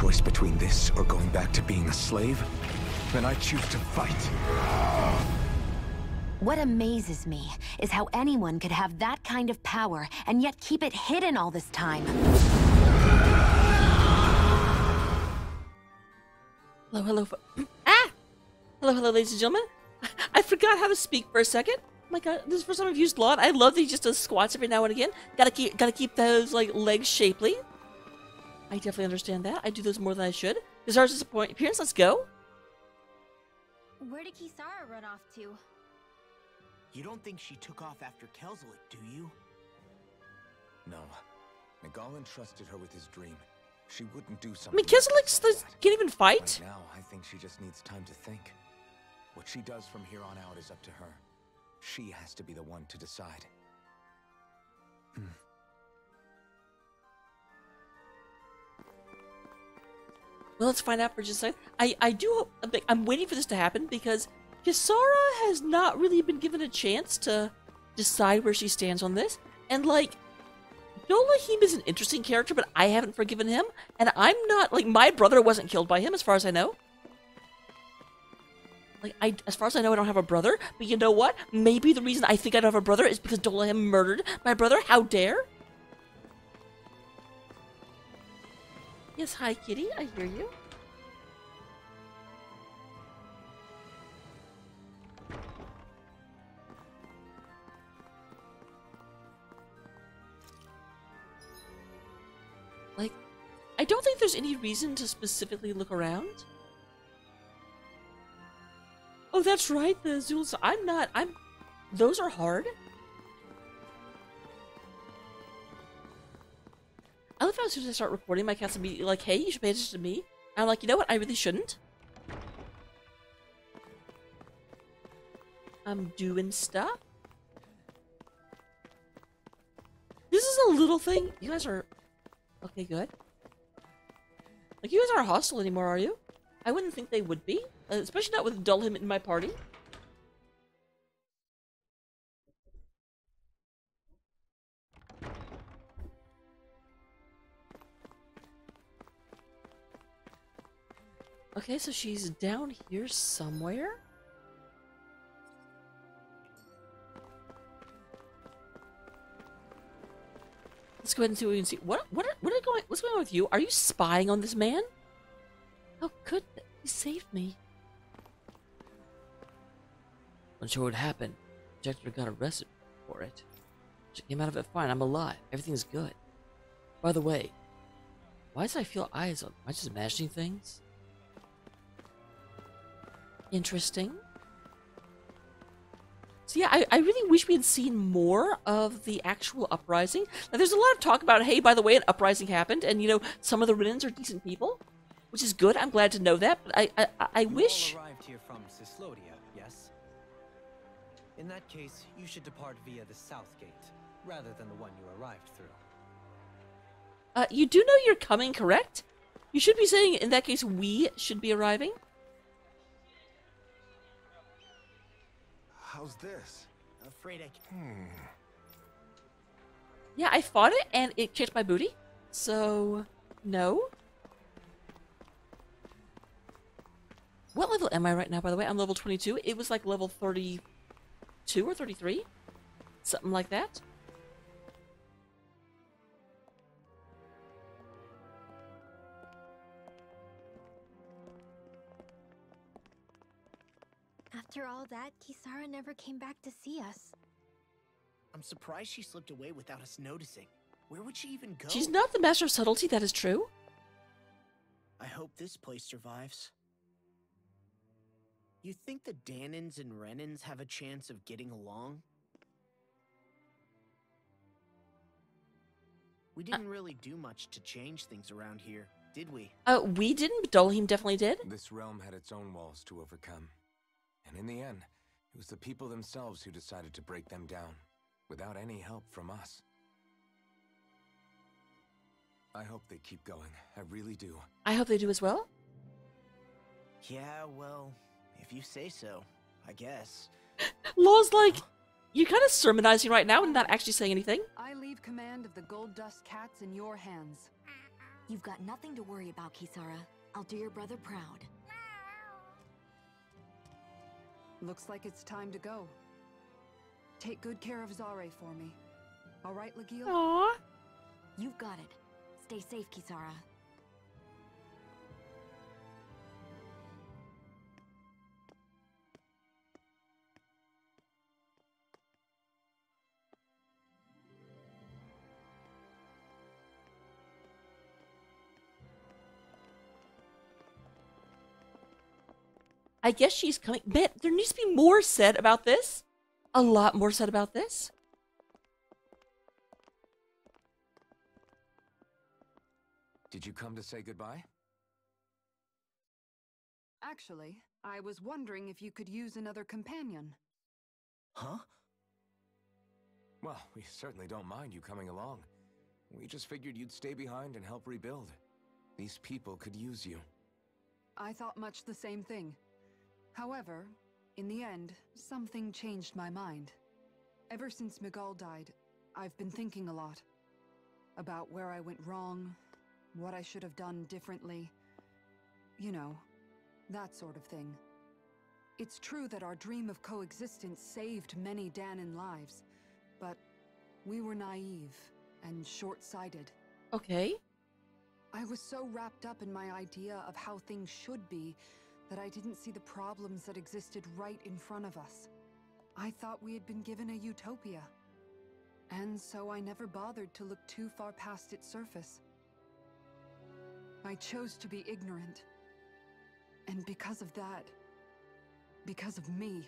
choice between this or going back to being a slave, then I choose to fight. What amazes me is how anyone could have that kind of power and yet keep it hidden all this time. Hello, hello. Hello, hello, ladies and gentlemen. I forgot how to speak for a second. Oh my god, this is the first time I've used Laud. I love that he just does squats every now and again. Gotta keep those like legs shapely. I definitely understand that. I do those more than I should. Kisara's disappointing appearance. Let's go. Where did Kisara run off to? You don't think she took off after Kelzelik, do you? No. Nagalan trusted her with his dream. She wouldn't do I something. mean, Kisalik can't even fight. Right now, I think she just needs time to think. What she does from here on out is up to her. She has to be the one to decide. Well, let's find out for just a second. I do hope, I'm waiting for this to happen because Kisara has not really been given a chance to decide where she stands on this. And like, Dolahim is an interesting character, but I haven't forgiven him. And I'm not, like, my brother wasn't killed by him as far as I know. Like, as far as I know, I don't have a brother. But you know what? Maybe the reason I think I don't have a brother is because Dolahim murdered my brother. How dare? Yes, hi, kitty. I hear you. Like, I don't think there's any reason to specifically look around. Oh, that's right, the Azules. Those are hard. I love how as soon as I start recording, my cat's immediately like, hey, you should pay attention to me. And I'm like, you know what? I really shouldn't. I'm doing stuff. This is a little thing. You guys are... Okay, good. Like, you guys aren't hostile anymore, are you? I wouldn't think they would be. Especially not with Dolahim in my party. Okay, so she's down here somewhere. Let's go ahead and see what we can see. What's going on with you? Are you spying on this man? Oh, good. He saved me. Unsure what happened. Objector got arrested for it. She came out of it fine. I'm alive. Everything's good. By the way, why does I feel eyes on? Am I just imagining things? Interesting. So yeah, I really wish we had seen more of the actual uprising. Now, there's a lot of talk about, hey, by the way, an uprising happened, and, you know, some of the Rinnans are decent people, which is good. I'm glad to know that, but I wish... You all arrived here from Cyslodia, yes? In that case, you should depart via the south gate, rather than the one you arrived through. You do know you're coming, correct? You should be saying, in that case, we should be arriving. How's this? Afraid I can't. Yeah, I fought it, and it kicked my booty. So, no. What level am I right now, by the way? I'm level 22. It was like level 32 or 33. Something like that. After all that, Kisara never came back to see us. I'm surprised she slipped away without us noticing. Where would she even go? She's not the master of subtlety, that is true. I hope this place survives. You think the Danans and Renans have a chance of getting along? We didn't really do much to change things around here, did we? We didn't, but Dolahim definitely did. This realm had its own walls to overcome. And in the end, it was the people themselves who decided to break them down, without any help from us. I hope they keep going. I really do. I hope they do as well. Yeah, well, if you say so, I guess. Law's like, you're kind of sermonizing right now and not actually saying anything. I leave command of the Gold Dust Cats in your hands. You've got nothing to worry about, Kisara. I'll do your brother proud. Looks like it's time to go. Take good care of Zare for me. All right, Legil? Aww. You've got it. Stay safe, Kisara. I guess she's coming. Man, there needs to be more said about this. A lot more said about this. Did you come to say goodbye? Actually, I was wondering if you could use another companion. Huh? Well, we certainly don't mind you coming along. We just figured you'd stay behind and help rebuild. These people could use you. I thought much the same thing. However, in the end, something changed my mind. Ever since Miguel died, I've been thinking a lot. About where I went wrong, what I should have done differently. You know, that sort of thing. It's true that our dream of coexistence saved many Dahnan lives, but we were naive and short-sighted. Okay. I was so wrapped up in my idea of how things should be that I didn't see the problems that existed right in front of us. I thought we had been given a utopia. And so I never bothered to look too far past its surface. I chose to be ignorant. And because of that, because of me,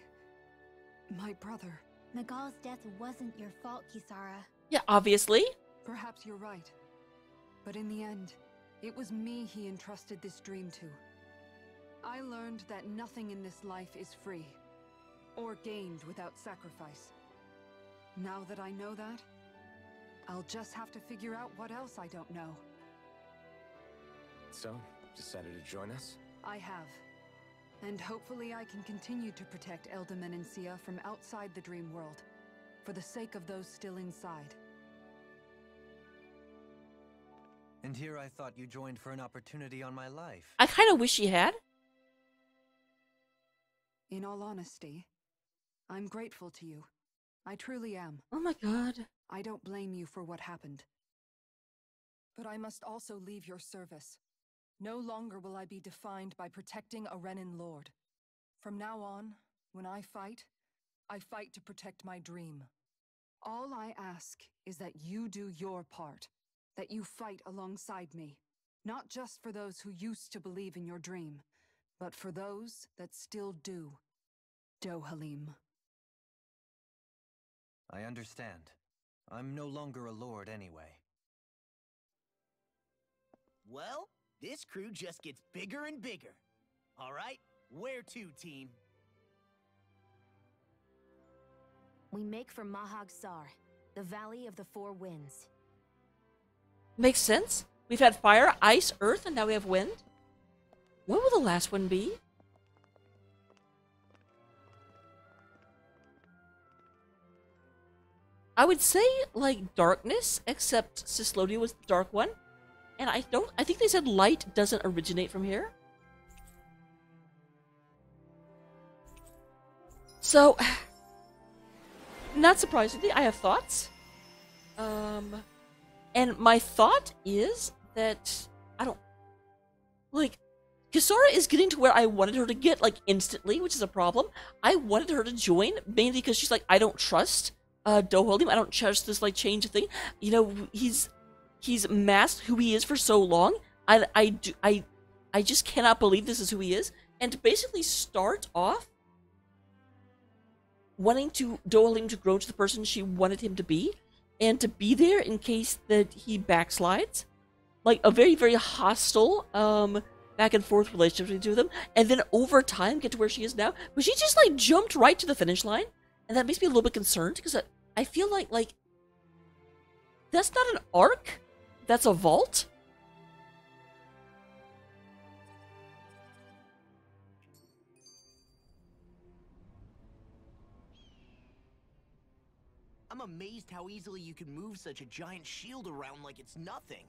my brother... Miguel's death wasn't your fault, Kisara. Yeah, obviously. Perhaps you're right. But in the end, it was me he entrusted this dream to. I learned that nothing in this life is free, or gained without sacrifice. Now that I know that, I'll just have to figure out what else I don't know. So, decided to join us? I have. And hopefully I can continue to protect Elda Menencia from outside the dream world, for the sake of those still inside. And here I thought you joined for an opportunity on my life. I kind of wish she had. In all honesty, I'm grateful to you. I truly am. Oh my god. I don't blame you for what happened. But I must also leave your service. No longer will I be defined by protecting a Renan Lord. From now on, when I fight to protect my dream. All I ask is that you do your part, that you fight alongside me, not just for those who used to believe in your dream, but for those that still do. Dohalim. I understand. I'm no longer a lord anyway. Well, this crew just gets bigger and bigger. All right, where to, team? We make for Mahag Sar, the Valley of the Four Winds. Makes sense. We've had fire, ice, earth, and now we have wind. What will the last one be? I would say, like, darkness, except Cyslodia was the dark one. And I think they said light doesn't originate from here. So, not surprisingly, I have thoughts. And my thought is that, like, Kisara is getting to where I wanted her to get, like, instantly, which is a problem. I wanted her to join, mainly because she's like, I don't trust Dohalim. I don't trust this, like, change thing. You know, he's masked who he is for so long. I just cannot believe this is who he is. And to basically start off wanting Dohalim to grow to the person she wanted him to be, and to be there in case that he backslides. Like, a very, very hostile, back and forth relationship between the two of them, and then over time get to where she is now. But she just, like, jumped right to the finish line, and that makes me a little bit concerned, because I feel like, that's not an arc, that's a vault. I'm amazed how easily you can move such a giant shield around like it's nothing.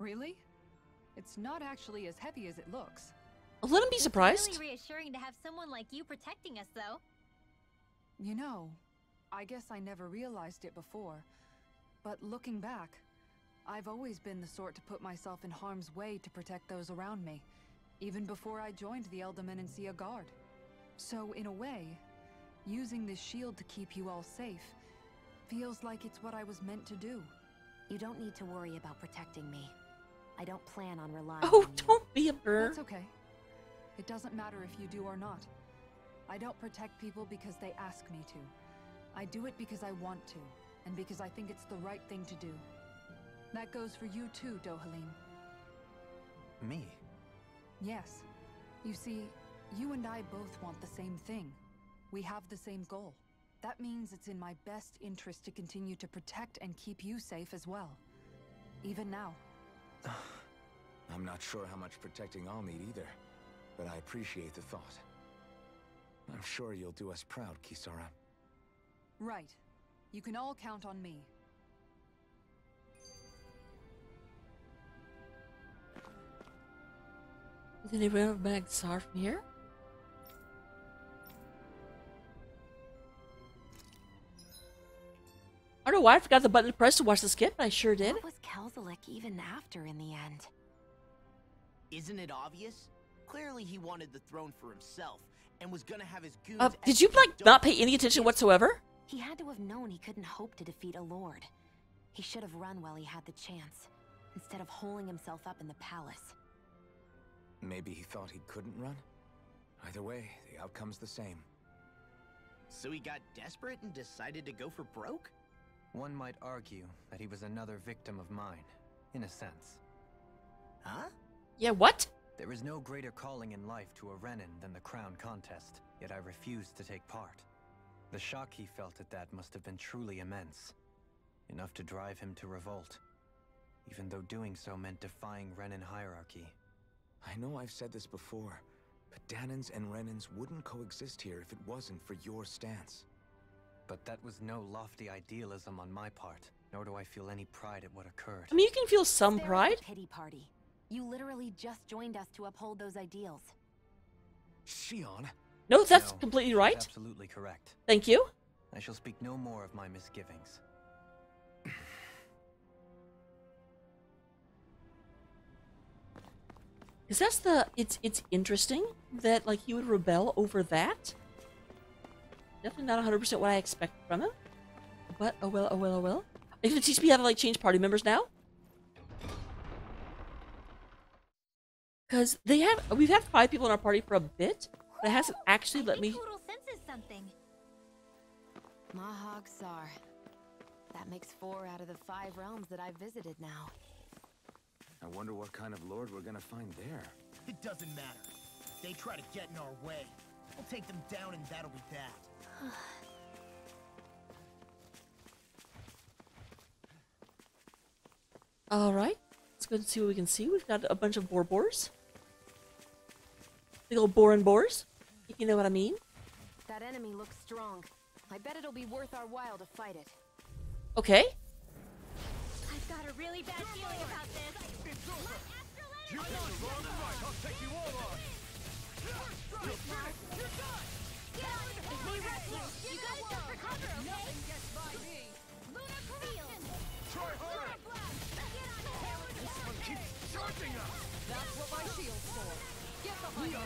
Really? It's not actually as heavy as it looks. Let him be surprised. It's really reassuring to have someone like you protecting us, though. You know, I guess I never realized it before. But looking back, I've always been the sort to put myself in harm's way to protect those around me, even before I joined the Elder Guard. So in a way, using this shield to keep you all safe feels like it's what I was meant to do. You don't need to worry about protecting me. I don't plan on relying Oh, on you. don't be a bird. That's okay. It doesn't matter if you do or not. I don't protect people because they ask me to. I do it because I want to, and because I think it's the right thing to do. That goes for you too, Dohalim. Me? Yes. You see, you and I both want the same thing. We have the same goal. That means it's in my best interest to continue to protect and keep you safe as well. Even now. I'm not sure how much protecting I'll need either, but I appreciate the thought. I'm sure you'll do us proud, Kisara. Right. You can all count on me. Is anybody back Tsar from here? I don't know why I forgot the button to press to watch the skip, but I sure did. What was Kelzalik even after in the end? Isn't it obvious? Clearly he wanted the throne for himself, and was gonna have his goons... Did you, like, not pay any attention whatsoever? He had to have known he couldn't hope to defeat a lord. He should have run while he had the chance, instead of holding himself up in the palace. Maybe he thought he couldn't run? Either way, the outcome's the same. So he got desperate and decided to go for broke? One might argue that he was another victim of mine, in a sense. Huh? Yeah, what? There is no greater calling in life to a Renin than the crown contest, yet I refused to take part. The shock he felt at that must have been truly immense. Enough to drive him to revolt, even though doing so meant defying Renin hierarchy. I know I've said this before, but Dahnans and Renins wouldn't coexist here if it wasn't for your stance. But that was no lofty idealism on my part, nor do I feel any pride at what occurred. I mean, you can feel some There was pride. a pity party. You literally just joined us to uphold those ideals. Shion? No, that's No, completely she's right. Absolutely correct. Thank you. I shall speak no more of my misgivings. Because that's the... It's interesting that, like, he would rebel over that. Definitely not 100% what I expected from him. But, oh well, oh well, oh well. Are you gonna teach me how to, like, change party members now? Because we've had 5 people in our party for a bit, but it hasn't actually let me... Total senses something. Mahag Sar. That makes 4 out of the 5 realms that I've visited now. I wonder what kind of lord we're gonna find there. It doesn't matter. They try to get in our way. We'll take them down and that'll be that. Alright. Let's go and see what we can see. We've got a bunch of boars. Big old boars. If you know what I mean. That enemy looks strong. I bet it'll be worth our while to fight it. Okay. I've got a really bad feeling about this. You're not wrong and right. I'll take you all on. If they rush you, you gotta jump for cover, okay? Nothing gets by me. Luna Creel! Try harder. This one keeps charging us. That's what my shield's for. Get behind me.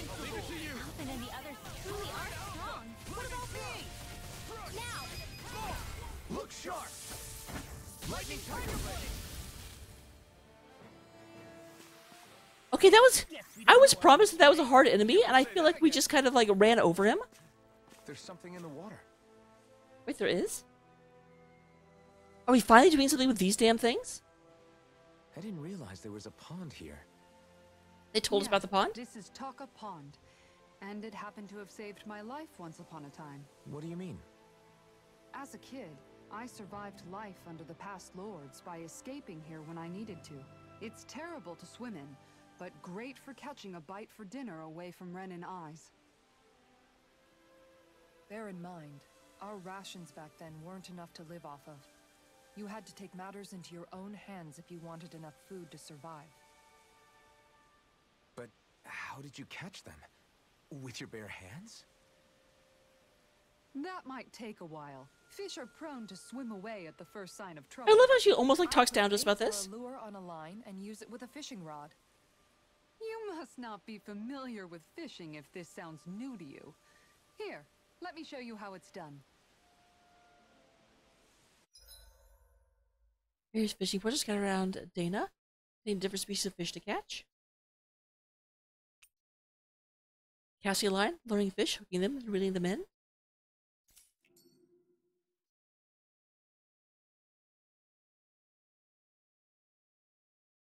I'll leave it to you. Alvin and the others truly are strong. What about me? Now! Look sharp. Lightning tiger blade. Okay, that was... I was promised that was a hard enemy, and I feel like we just kind of, like, ran over him. There's something in the water. Wait, there is? Are we finally doing something with these damn things? I didn't realize there was a pond here. They told us about the pond? This is Taka Pond, and it happened to have saved my life once upon a time. What do you mean? As a kid, I survived life under the past lords by escaping here when I needed to. It's terrible to swim in, but great for catching a bite for dinner away from Renin eyes. Bear in mind, our rations back then weren't enough to live off of. You had to take matters into your own hands if you wanted enough food to survive. But how did you catch them? With your bare hands? That might take a while. Fish are prone to swim away at the first sign of I trouble. love how she almost like talks I down to us about for this. a lure on a line and use it with a fishing rod. You must not be familiar with fishing if this sounds new to you. Here, let me show you how it's done. Here's fishing. We'll just get around Dana. Need different species of fish to catch. Casting a line, luring fish, hooking them, and reeling them in.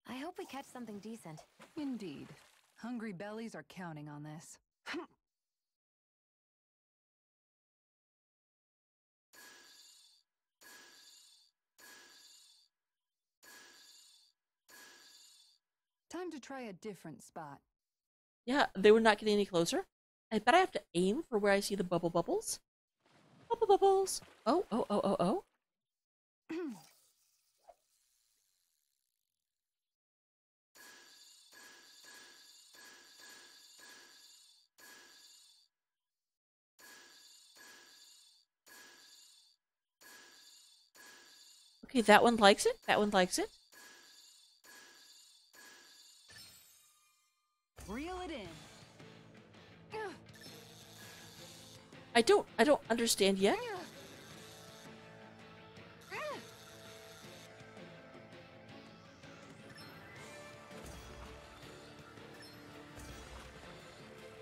I hope we catch something decent. Indeed. Hungry bellies are counting on this. Time to try a different spot. Yeah, they were not getting any closer. I bet I have to aim for where I see the bubble bubbles. Bubble bubbles. Oh, oh, oh, oh, oh. Okay, that one likes it. That one likes it. Reel it in. I don't understand yet.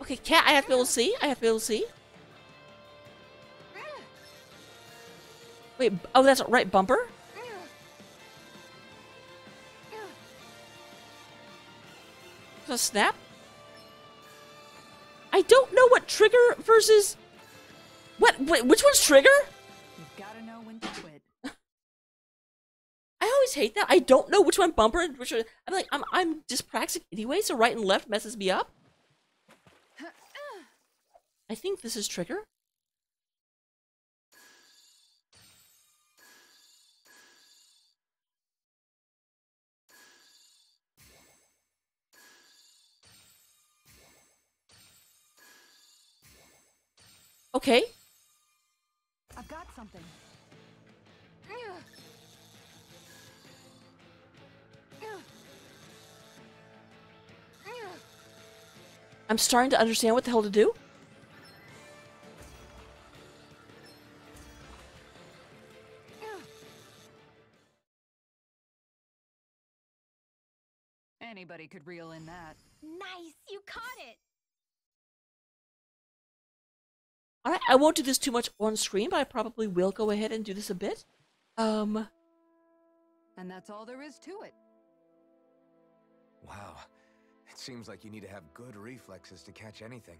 Okay, cat, I have to be able to see. I have to be able to see. Wait, oh, that's right, bumper? A snap? I don't know what trigger versus... What? Wait, which one's trigger? You've gotta know when to quit. I always hate that. I don't know which one bumper and which one... I'm like, I'm dyspraxic anyway, so right and left messes me up. I think this is trigger. Okay. I've got something. I'm starting to understand what the hell to do. Anybody could reel in that. Nice, you caught it. Alright, I won't do this too much on screen, but I probably will go ahead and do this a bit. And that's all there is to it. Wow. It seems like you need to have good reflexes to catch anything.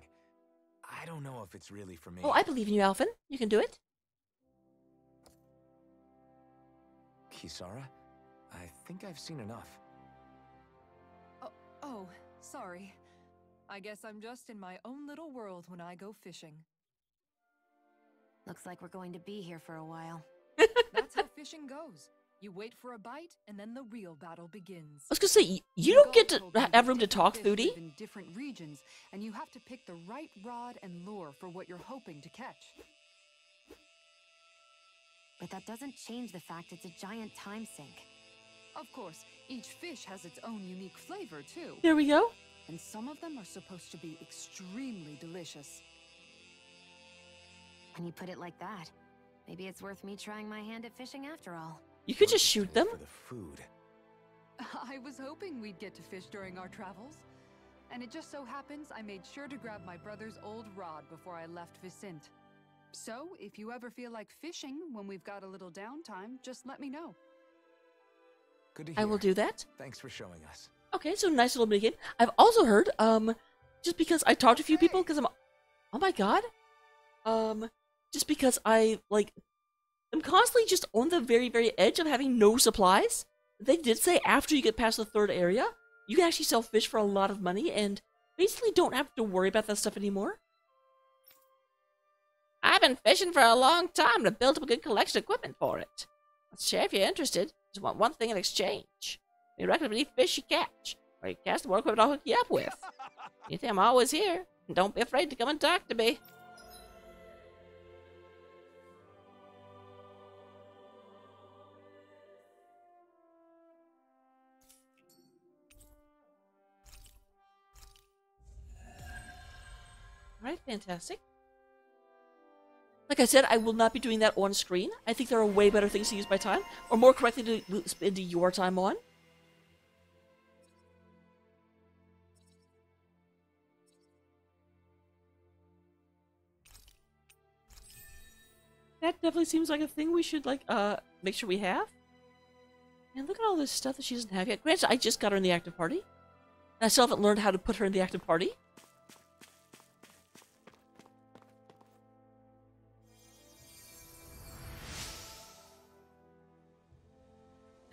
I don't know if it's really for me. Oh, I believe in you, Alphen. You can do it. Kisara? I think I've seen enough. Oh, sorry. I guess I'm just in my own little world when I go fishing. Looks like we're going to be here for a while. That's how fishing goes. You wait for a bite, and then the real battle begins. I was gonna say, you don't get to have room to talk, Foodie. Live in different regions, and you have to pick the right rod and lure for what you're hoping to catch. But that doesn't change the fact it's a giant time sink. Of course, each fish has its own unique flavor, too. There we go. And some of them are supposed to be extremely delicious. When you put it like that, maybe it's worth me trying my hand at fishing after all. You could just shoot them. For the food. I was hoping we'd get to fish during our travels. And it just so happens I made sure to grab my brother's old rod before I left Vicente. So, if you ever feel like fishing when we've got a little downtime, just let me know. Good to hear. I will do that. Thanks for showing us. Okay, so nice little minigame. I've also heard, just because I talked to a few people, because oh my god. Just because I'm constantly just on the very, very edge of having no supplies. They did say after you get past the third area, you can actually sell fish for a lot of money and basically don't have to worry about that stuff anymore. I've been fishing for a long time to build up a good collection of equipment for it. Share if you're interested. Just want one thing in exchange. We recommend any fish you catch, or you catch the more equipment I'll hook you up with. You think I'm always here, and don't be afraid to come and talk to me. Alright, fantastic. Like I said, I will not be doing that on screen. I think there are way better things to use my time, or more correctly to spend your time on. That definitely seems like a thing we should, like, make sure we have. And look at all this stuff that she doesn't have yet. Granted, I just got her in the active party. And I still haven't learned how to put her in the active party.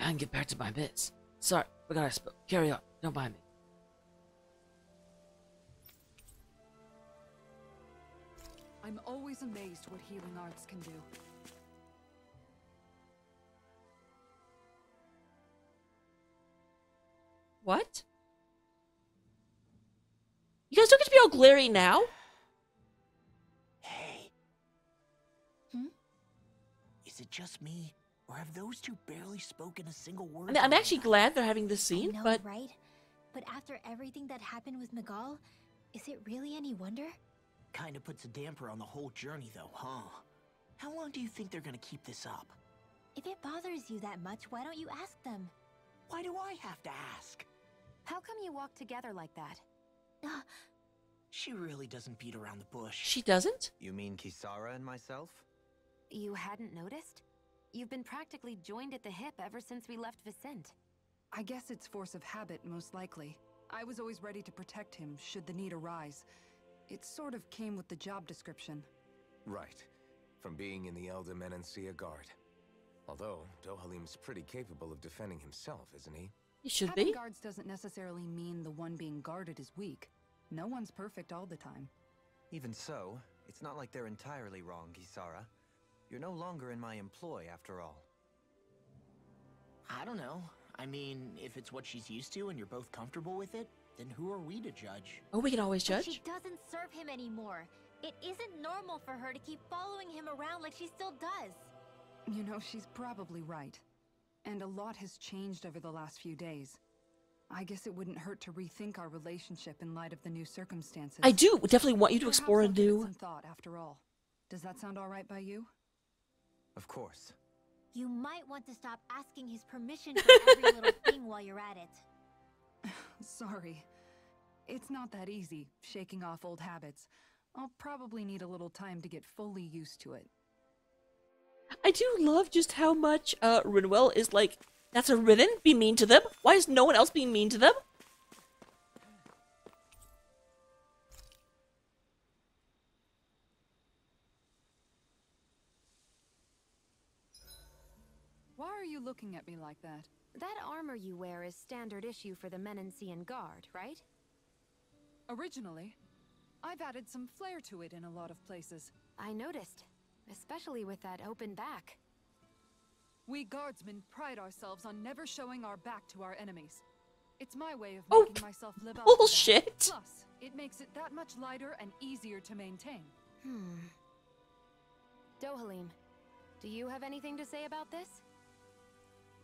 I can get back to my bits. Sorry, forgot I spoke. Carry on. Don't mind me. I'm always amazed what healing arts can do. What? You guys don't get to be all glary now? Hey. Is it just me? Or have those two barely spoken a single word? I mean, I'm actually glad they're having this scene, I know, but... right? But after everything that happened with Miguel, is it really any wonder? Kinda puts a damper on the whole journey though, huh? How long do you think they're gonna keep this up? If it bothers you that much, why don't you ask them? Why do I have to ask? How come you walk together like that? She really doesn't beat around the bush. She doesn't? You mean Kisara and myself? You hadn't noticed? You've been practically joined at the hip ever since we left Vicente. I guess it's force of habit, most likely. I was always ready to protect him, should the need arise. It sort of came with the job description. Right. From being in the Elder Menancia Guard. Although, Dohalim's pretty capable of defending himself, isn't he? He should Having be. guards doesn't necessarily mean the one being guarded is weak. No one's perfect all the time. Even so, it's not like they're entirely wrong, Kisara. You're no longer in my employ, after all. I don't know. I mean, if it's what she's used to and you're both comfortable with it, then who are we to judge? Oh, we can always But judge? she doesn't serve him anymore. It isn't normal for her to keep following him around like she still does. You know, she's probably right. And a lot has changed over the last few days. I guess it wouldn't hurt to rethink our relationship in light of the new circumstances. I do definitely want you to explore a Perhaps I'll give it new... some thought, after all. Does that sound all right by you? Of course. You might want to stop asking his permission for every little thing while you're at it. Sorry. It's not that easy, shaking off old habits. I'll probably need a little time to get fully used to it. I do love just how much Rinwell is like, that's a Ridden? Be mean to them? Why is no one else being mean to them? Why are you looking at me like that? That armor you wear is standard issue for the Menancian Guard, right? Originally, I've added some flair to it in a lot of places. I noticed, especially with that open back. We guardsmen pride ourselves on never showing our back to our enemies. It's my way of Oh, making myself live up to that. bullshit. Plus, it makes it that much lighter and easier to maintain. Dohalim, do you have anything to say about this?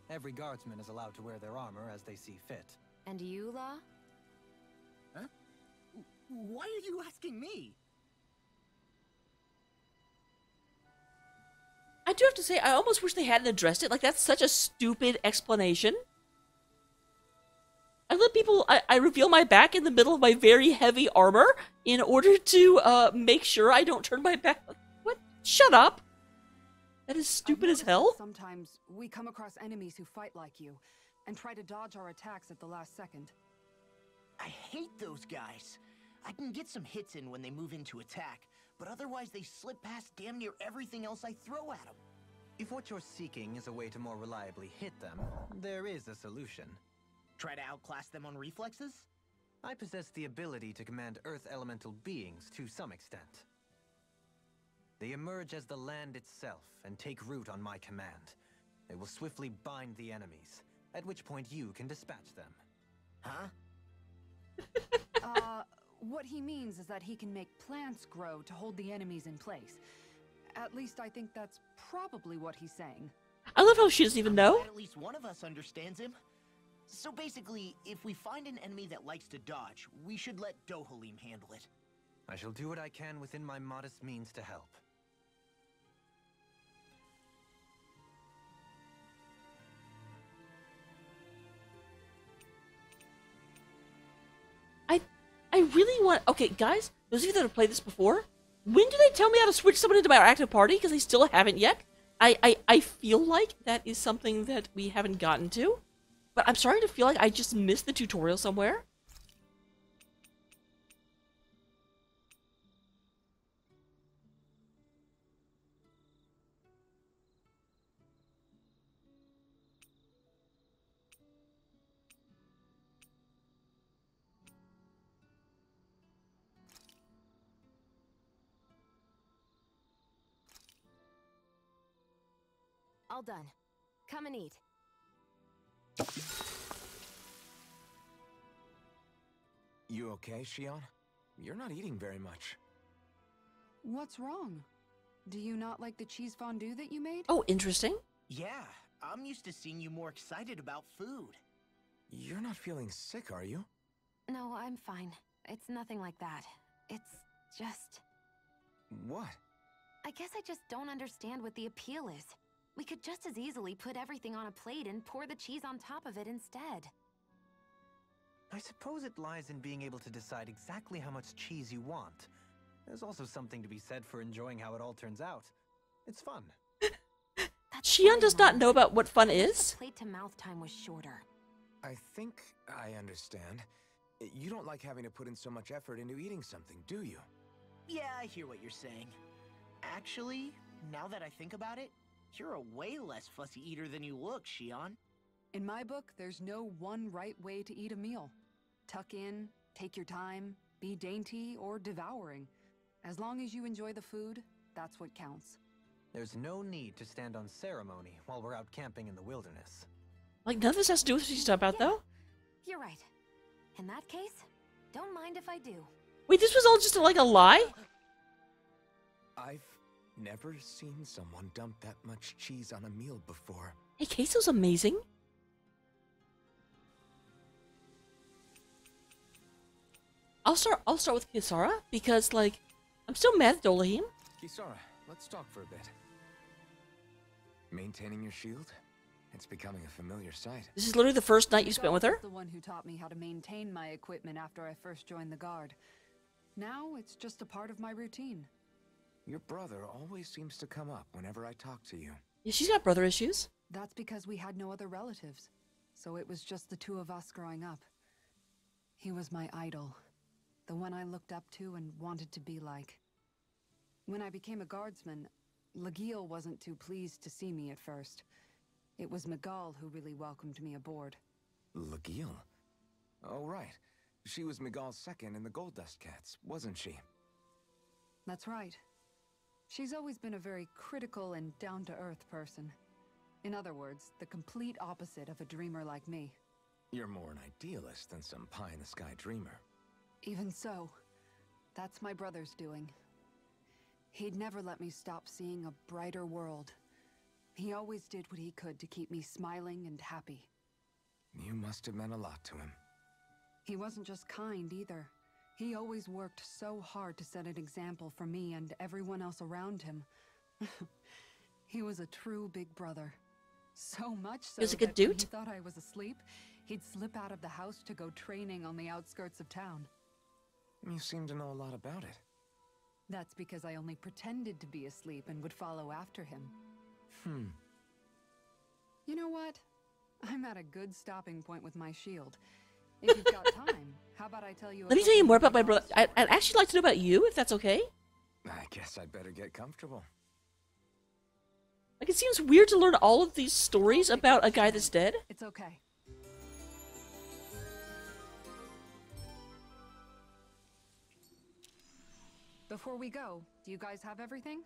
Every guardsman is allowed to wear their armor as they see fit. And you, Law? Huh? Why are you asking me? I do have to say, I almost wish they hadn't addressed it. Like, that's such a stupid explanation. I let people... I reveal my back in the middle of my very heavy armor in order to make sure I don't turn my back. What? Shut up! That is stupid as hell. Sometimes we come across enemies who fight like you and try to dodge our attacks at the last second. I hate those guys. I can get some hits in when they move into attack, but otherwise they slip past damn near everything else I throw at them. If what you're seeking is a way to more reliably hit them, there is a solution. Try to outclass them on reflexes? I possess the ability to command Earth elemental beings to some extent. They emerge as the land itself and take root on my command. They will swiftly bind the enemies, at which point you can dispatch them. Huh? What he means is that he can make plants grow to hold the enemies in place. At least I think that's probably what he's saying. I love how she doesn't even know. Glad at least one of us understands him. So basically, if we find an enemy that likes to dodge, we should let Dohalim handle it. I shall do what I can within my modest means to help. I really want... Okay, guys, those of you that have played this before, when do they tell me how to switch someone into my active party? Because I still haven't yet. I feel like that is something that we haven't gotten to. But I'm starting to feel like I just missed the tutorial somewhere. All done. Come and eat. You okay, Shion? You're not eating very much. What's wrong? Do you not like the cheese fondue that you made? Oh, interesting. Yeah, I'm used to seeing you more excited about food. You're not feeling sick, are you? No, I'm fine. It's nothing like that. It's just... What? I guess I just don't understand what the appeal is. We could just as easily put everything on a plate and pour the cheese on top of it instead. I suppose it lies in being able to decide exactly how much cheese you want. There's also something to be said for enjoying how it all turns out. It's fun. Shion does not know about what fun is. The plate-to-mouth time was shorter. I think I understand. You don't like having to put in so much effort into eating something, do you? Yeah, I hear what you're saying. Actually, now that I think about it, you're a way less fussy eater than you look, Shion. In my book, there's no one right way to eat a meal. Tuck in, take your time, be dainty or devouring. As long as you enjoy the food, that's what counts. There's no need to stand on ceremony while we're out camping in the wilderness. Like, none of this has to do with what she's talking about, though. You're right. In that case, don't mind if I do. Wait, this was all just like a lie? I've never seen someone dump that much cheese on a meal before. Hey, queso's amazing. I'll start with Kisara because, like, I'm still mad at Dohalim. Kisara, let's talk for a bit. Maintaining your shield? It's becoming a familiar sight. This is literally the first night you spent with her. Miguel was the one who taught me how to maintain my equipment after I first joined the Guard. Now it's just a part of my routine. Your brother always seems to come up whenever I talk to you. Yeah, she's got brother issues. That's because we had no other relatives. So it was just the two of us growing up. He was my idol. The one I looked up to and wanted to be like. When I became a guardsman, Lagiel wasn't too pleased to see me at first. It was Miguel who really welcomed me aboard. Lagiel? Oh, right. She was Miguel's second in the Gold Dust Cats, wasn't she? That's right. She's always been a very critical and down-to-earth person. In other words, the complete opposite of a dreamer like me. You're more an idealist than some pie-in-the-sky dreamer. Even so, that's my brother's doing. He'd never let me stop seeing a brighter world. He always did what he could to keep me smiling and happy. You must have meant a lot to him. He wasn't just kind either. He always worked so hard to set an example for me and everyone else around him. He was a true big brother. So much so He was a good that when dude. he thought I was asleep, he'd slip out of the house to go training on the outskirts of town. You seem to know a lot about it. That's because I only pretended to be asleep and would follow after him. You know what? I'm at a good stopping point with my shield. If you've got time, how about I tell you? Let me tell you more about my brother. I'd actually like to know about you, if that's okay. I guess I'd better get comfortable. Like, it seems weird to learn all of these stories about a guy that's dead. It's okay. Before we go, do you guys have everything?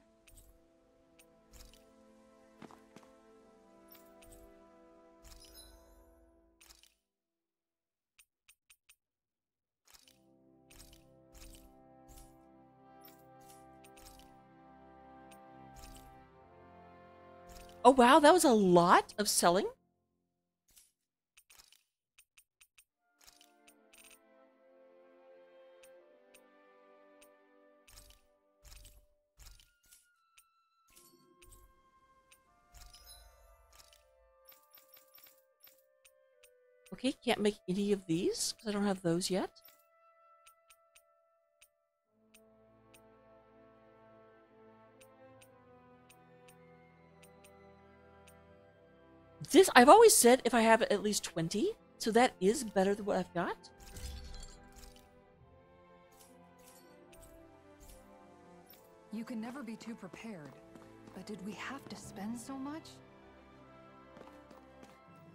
Oh wow, that was a lot of selling. Okay, can't make any of these because I don't have those yet. This, I've always said if I have at least 20, so that is better than what I've got. You can never be too prepared. But did we have to spend so much?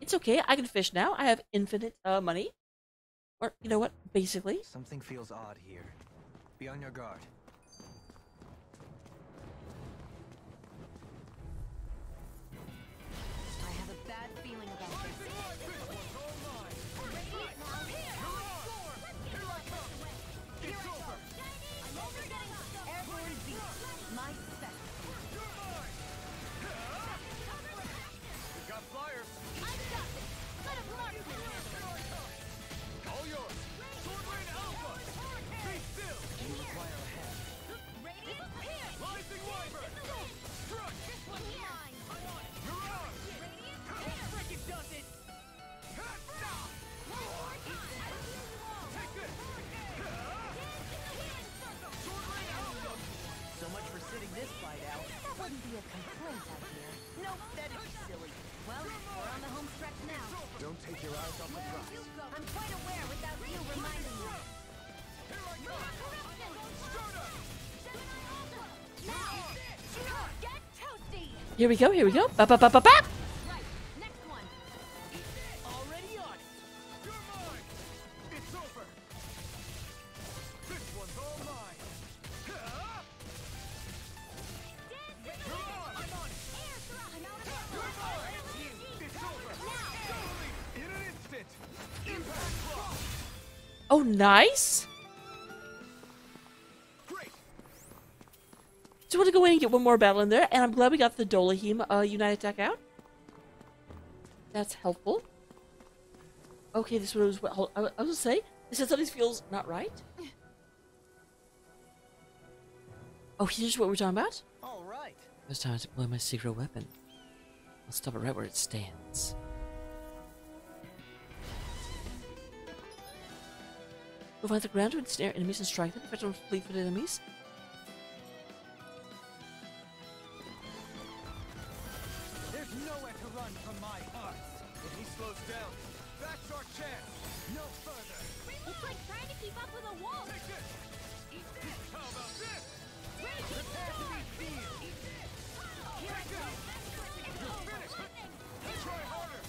It's okay, I can fish now. I have infinite money. Or, you know what, basically. Something feels odd here. Be on your guard. I have a bad feeling about this. My spec. We got flyers. Let him mark this. All yours. Sword Rain Alpha. Be still. You require a hand. Radiant here. Rising Wyvern. Struck. This one's mine. You're on. Radiant here. Freaking does it. Stop. Take this. Sword Rain Alpha. So much for sitting this fight out. That wouldn't be a complaint, I hear. Nope, that'd be silly. Well, we're on the home stretch now. Don't take your eyes off the prize. I'm quite aware without you reminding me. Now, get toasty. Here we go, here we go. Bap, bap, bap, bap, bap. Right, next one. Already on it. You're mine. It's over. This one's all mine. You're on. I'm on it. You're mine. It's over. Totally. In an instant. Impact block. Oh, nice. Great. So we're gonna go in and get one more battle in there, and I'm glad we got the Dolahim United attack out. That's helpful. Okay, this one was. I was gonna say, this said something feels not right. Oh, here's what we're talking about. All right. It's time to deploy my secret weapon. I'll stop it right where it stands. We'll find the ground to ensnare enemies and strike them. If I don't fleet-footed enemies. There's nowhere to run from my heart. If he slows down, that's our chance. No further. It's like trying to keep up with a wolf. Take this. Eat this. How about this? Prepare to be seen. Take this. You're finished. Try harder.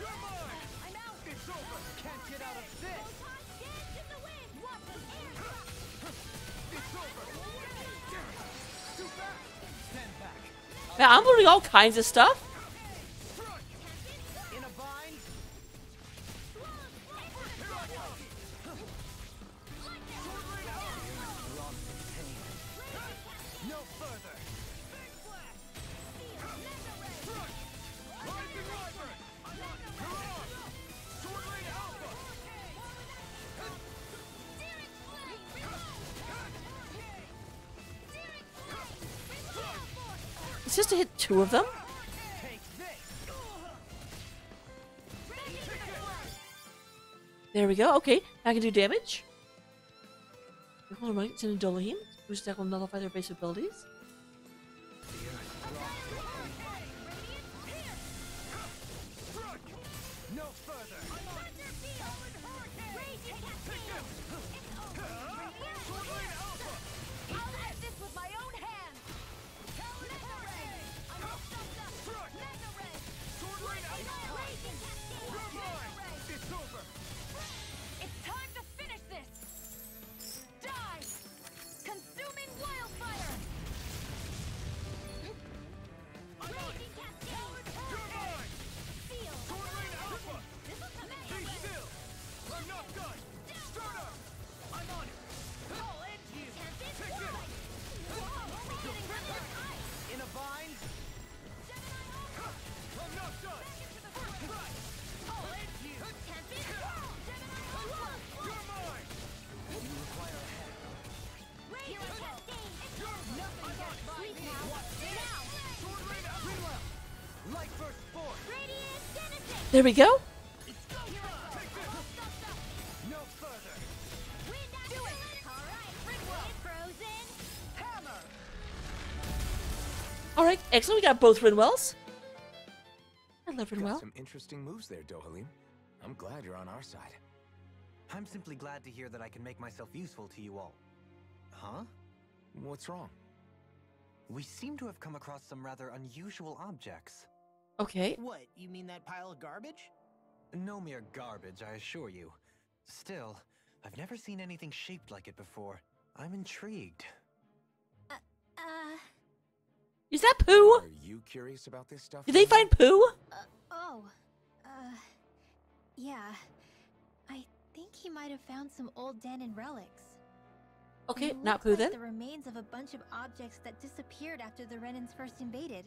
You're mine. I'm out. It's over. Can't get out of this. Dance in the wind. Watch an air drop. It's over. Too fast. Stand back. Man, I'm learning all kinds of stuff. In a bind. No further. Rising Wyvern. You're on. Sword Rain Alpha. It's just to hit 2 of them. Take this. There we go. Okay, I can do damage. Hold on, it's in a Dolahim. Boost attack will nullify their base abilities. No further. I'll end this with my own hands. Sword Rain Alpha. You're mine. It's over. It's time to finish this. Die. Consuming wildfire. There we go. No further. Do it! Alright, Rinwell! Frozen! Hammer. Alright, excellent. We got both Rinwells. I love Got Rinwell. some interesting moves there, Dohalim. I'm glad you're on our side. I'm simply glad to hear that I can make myself useful to you all. Huh? What's wrong? We seem to have come across some rather unusual objects. Okay. What, you mean that pile of garbage? No mere garbage, I assure you. Still, I've never seen anything shaped like it before. I'm intrigued. Is that poo? Are you curious about this stuff? Did they find poo? Yeah. I think he might have found some old Danon relics. Okay, They not look poo like then. the remains of a bunch of objects that disappeared after the Renans first invaded.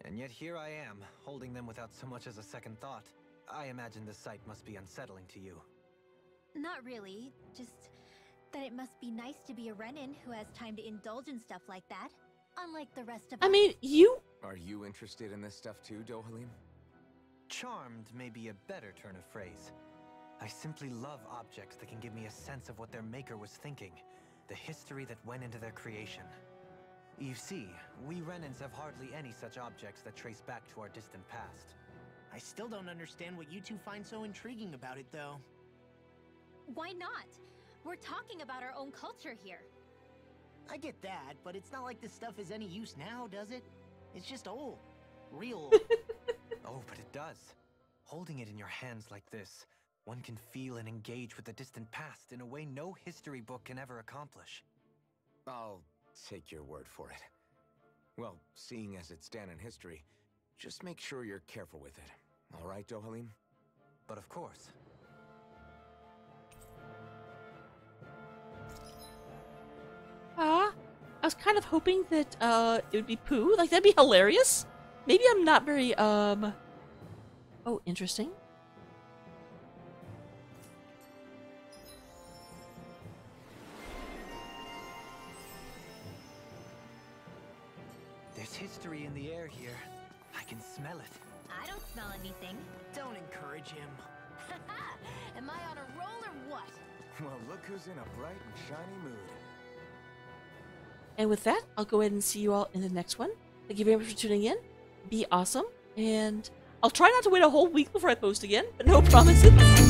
And yet here I am, holding them without so much as a second thought. I imagine this sight must be unsettling to you. Not really, just that it must be nice to be a Renan who has time to indulge in stuff like that, unlike the rest of us. I mean, you... Are you interested in this stuff too, Dohalim? Charmed may be a better turn of phrase. I simply love objects that can give me a sense of what their maker was thinking, the history that went into their creation. You see, we Renans have hardly any such objects that trace back to our distant past. I still don't understand what you two find so intriguing about it, though. Why not? We're talking about our own culture here. I get that, but it's not like this stuff is any use now, does it? It's just old. Real. Oh, but it does. Holding it in your hands like this, one can feel and engage with the distant past in a way no history book can ever accomplish. I'll take your word for it. Well, seeing as it's Danon history, just make sure you're careful with it. All right, Dohalim? But of course. I was kind of hoping that it would be poo. Like, that'd be hilarious. Maybe I'm not very, Oh, interesting. There's history in the air here. I can smell it. I don't smell anything. Don't encourage him. Am I on a roll or what? Well, look who's in a bright and shiny mood. And with that, I'll go ahead and see you all in the next one. Thank you very much for tuning in. Be awesome. And I'll try not to wait a whole week before I post again, but no promises.